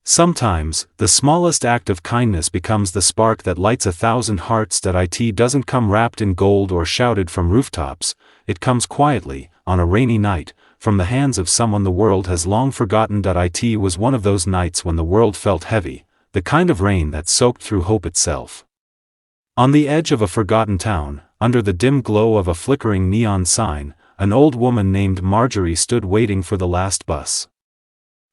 Sometimes, the smallest act of kindness becomes the spark that lights 1,000 hearts. It doesn't come wrapped in gold or shouted from rooftops, it comes quietly, on a rainy night, from the hands of someone the world has long forgotten. It was one of those nights when the world felt heavy, the kind of rain that soaked through hope itself. On the edge of a forgotten town, under the dim glow of a flickering neon sign, an old woman named Marjorie stood waiting for the last bus.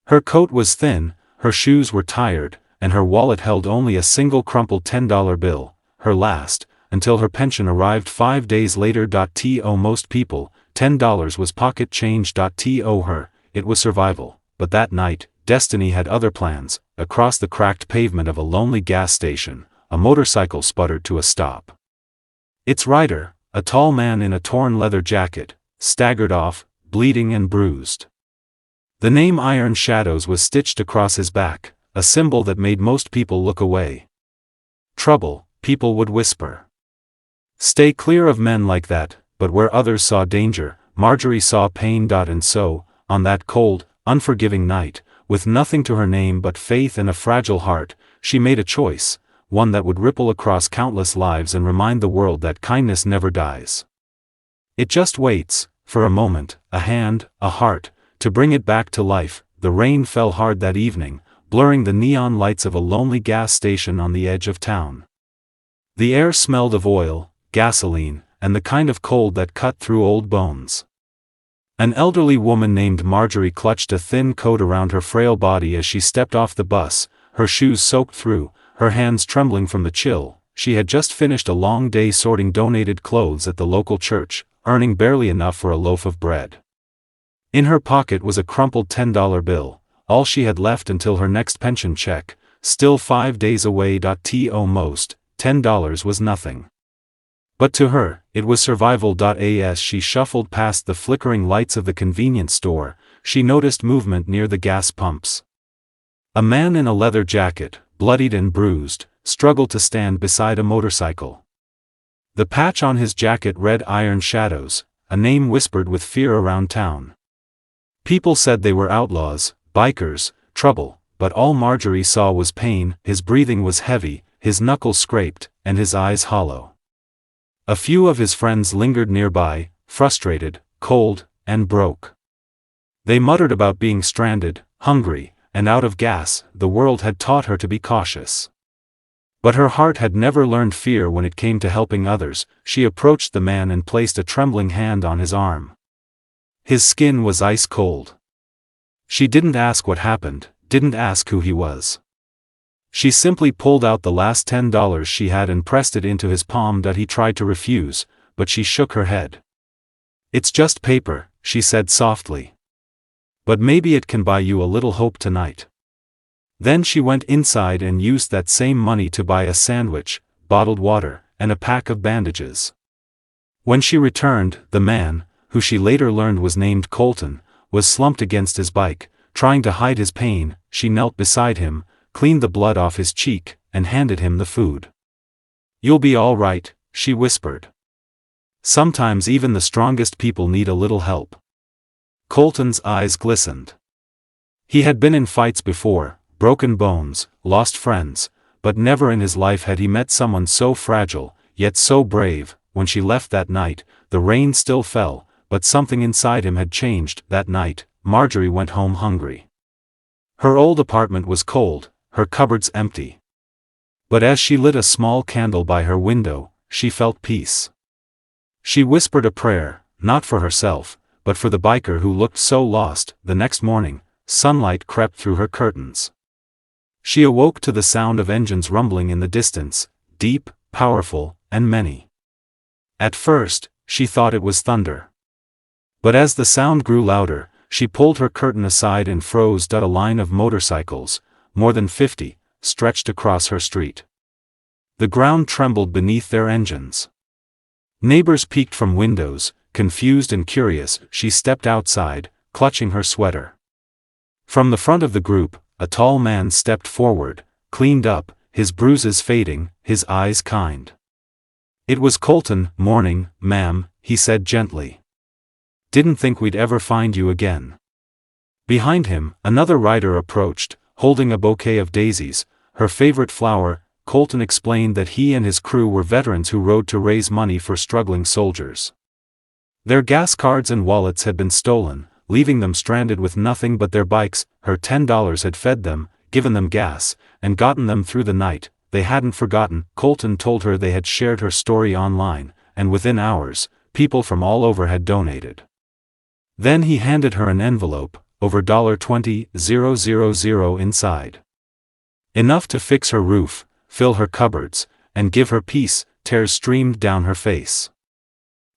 Her coat was thin, her shoes were tired, and her wallet held only a single crumpled $10 bill, her last, until her pension arrived 5 days later. To most people, $10 was pocket change. To her, it was survival, but that night, destiny had other plans. Across the cracked pavement of a lonely gas station, a motorcycle sputtered to a stop. Its rider, a tall man in a torn leather jacket, staggered off, bleeding and bruised. The name Iron Shadows was stitched across his back, a symbol that made most people look away. Trouble, people would whisper. Stay clear of men like that, but where others saw danger, Marjorie saw pain. And so, on that cold, unforgiving night, with nothing to her name but faith and a fragile heart, she made a choice, one that would ripple across countless lives and remind the world that kindness never dies. It just waits, for a moment, a hand, a heart, to bring it back to life. The rain fell hard that evening, blurring the neon lights of a lonely gas station on the edge of town. The air smelled of oil, gasoline, and the kind of cold that cut through old bones. An elderly woman named Marjorie clutched a thin coat around her frail body as she stepped off the bus, her shoes soaked through, her hands trembling from the chill. She had just finished a long day sorting donated clothes at the local church, earning barely enough for a loaf of bread. In her pocket was a crumpled $10 bill, all she had left until her next pension check, still 5 days away. To most, $10 was nothing. But to her, it was survival. As she shuffled past the flickering lights of the convenience store, she noticed movement near the gas pumps. A man in a leather jacket, bloodied and bruised, struggled to stand beside a motorcycle. The patch on his jacket read Iron Shadows, a name whispered with fear around town. People said they were outlaws, bikers, trouble, but all Marjorie saw was pain. His breathing was heavy, his knuckles scraped, and his eyes hollow. A few of his friends lingered nearby, frustrated, cold, and broke. They muttered about being stranded, hungry, and out of gas. The world had taught her to be cautious. But her heart had never learned fear when it came to helping others. She approached the man and placed a trembling hand on his arm. His skin was ice cold. She didn't ask what happened, didn't ask who he was. She simply pulled out the last $10 she had and pressed it into his palm. He tried to refuse, but she shook her head. "It's just paper," she said softly. "But maybe it can buy you a little hope tonight." Then she went inside and used that same money to buy a sandwich, bottled water, and a pack of bandages. When she returned, the man, who she later learned was named Colton, was slumped against his bike, trying to hide his pain. She knelt beside him, cleaned the blood off his cheek, and handed him the food. "You'll be all right," she whispered. "Sometimes even the strongest people need a little help." Colton's eyes glistened. He had been in fights before, broken bones, lost friends, but never in his life had he met someone so fragile, yet so brave. When she left that night, the rain still fell, but something inside him had changed. That night, Marjorie went home hungry. Her old apartment was cold, her cupboards empty. But as she lit a small candle by her window, she felt peace. She whispered a prayer, not for herself, but for the biker who looked so lost. The next morning, sunlight crept through her curtains. She awoke to the sound of engines rumbling in the distance, deep, powerful, and many. At first, she thought it was thunder. But as the sound grew louder, she pulled her curtain aside and froze. A line of motorcycles, more than 50, stretched across her street. The ground trembled beneath their engines. Neighbors peeked from windows, confused and curious. She stepped outside, clutching her sweater. From the front of the group, a tall man stepped forward, cleaned up, his bruises fading, his eyes kind. "It was Colton." "Morning, ma'am," he said gently. "Didn't think we'd ever find you again." Behind him, another rider approached, holding a bouquet of daisies, her favorite flower. Colton explained that he and his crew were veterans who rode to raise money for struggling soldiers. Their gas cards and wallets had been stolen, leaving them stranded with nothing but their bikes. Her $10 had fed them, given them gas, and gotten them through the night. They hadn't forgotten. Colton told her they had shared her story online, and within hours, people from all over had donated. Then he handed her an envelope, over $20,000 inside. Enough to fix her roof, fill her cupboards, and give her peace. Tears streamed down her face.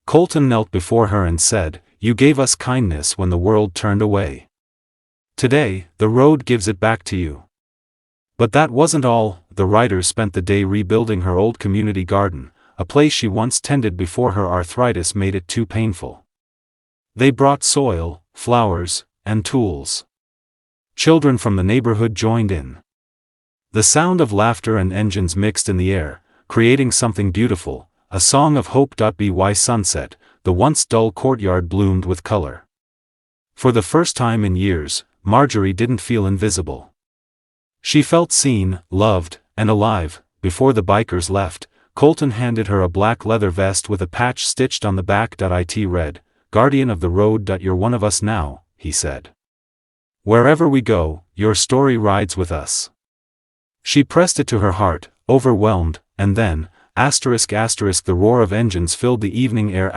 Colton knelt before her and said, "You gave us kindness when the world turned away. Today, the road gives it back to you." But that wasn't all. The writer spent the day rebuilding her old community garden, a place she once tended before her arthritis made it too painful. They brought soil, flowers, and tools. Children from the neighborhood joined in. The sound of laughter and engines mixed in the air, creating something beautiful, a song of hope. By sunset, the once dull courtyard bloomed with color. For the first time in years, Marjorie didn't feel invisible. She felt seen, loved, and alive. Before the bikers left, Colton handed her a black leather vest with a patch stitched on the back. It read, "Guardian of the road. You're one of us now," he said. "Wherever we go, your story rides with us." She pressed it to her heart, overwhelmed, and then, the roar of engines filled the evening air.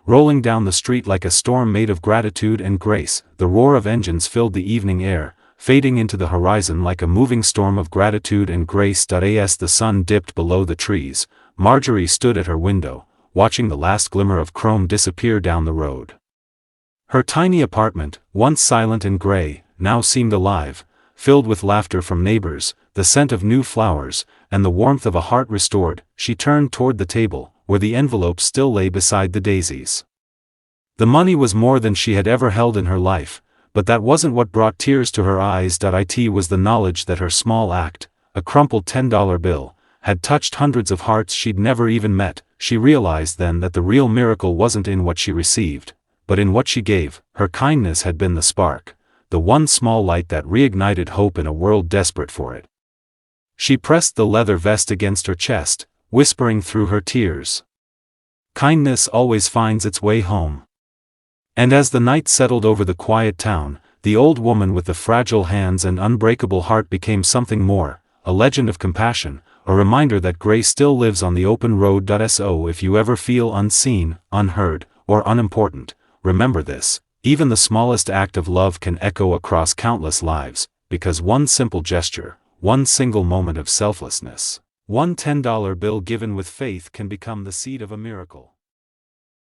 Rolling down the street like a storm made of gratitude and grace. The roar of engines filled the evening air, fading into the horizon like a moving storm of gratitude and grace. As the sun dipped below the trees, Marjorie stood at her window, watching the last glimmer of chrome disappear down the road. Her tiny apartment, once silent and gray, now seemed alive, filled with laughter from neighbors, the scent of new flowers, and the warmth of a heart restored. She turned toward the table, where the envelope still lay beside the daisies. The money was more than she had ever held in her life, but that wasn't what brought tears to her eyes. It was the knowledge that her small act, a crumpled $10 bill, had touched hundreds of hearts she'd never even met. She realized then that the real miracle wasn't in what she received, but in what she gave. Her kindness had been the spark, the one small light that reignited hope in a world desperate for it. She pressed the leather vest against her chest, whispering through her tears, "Kindness always finds its way home." And as the night settled over the quiet town, the old woman with the fragile hands and unbreakable heart became something more, a legend of compassion, a reminder that grace still lives on the open road. So if you ever feel unseen, unheard, or unimportant, remember this: even the smallest act of love can echo across countless lives, because one simple gesture, one single moment of selflessness, one $10 bill given with faith can become the seed of a miracle.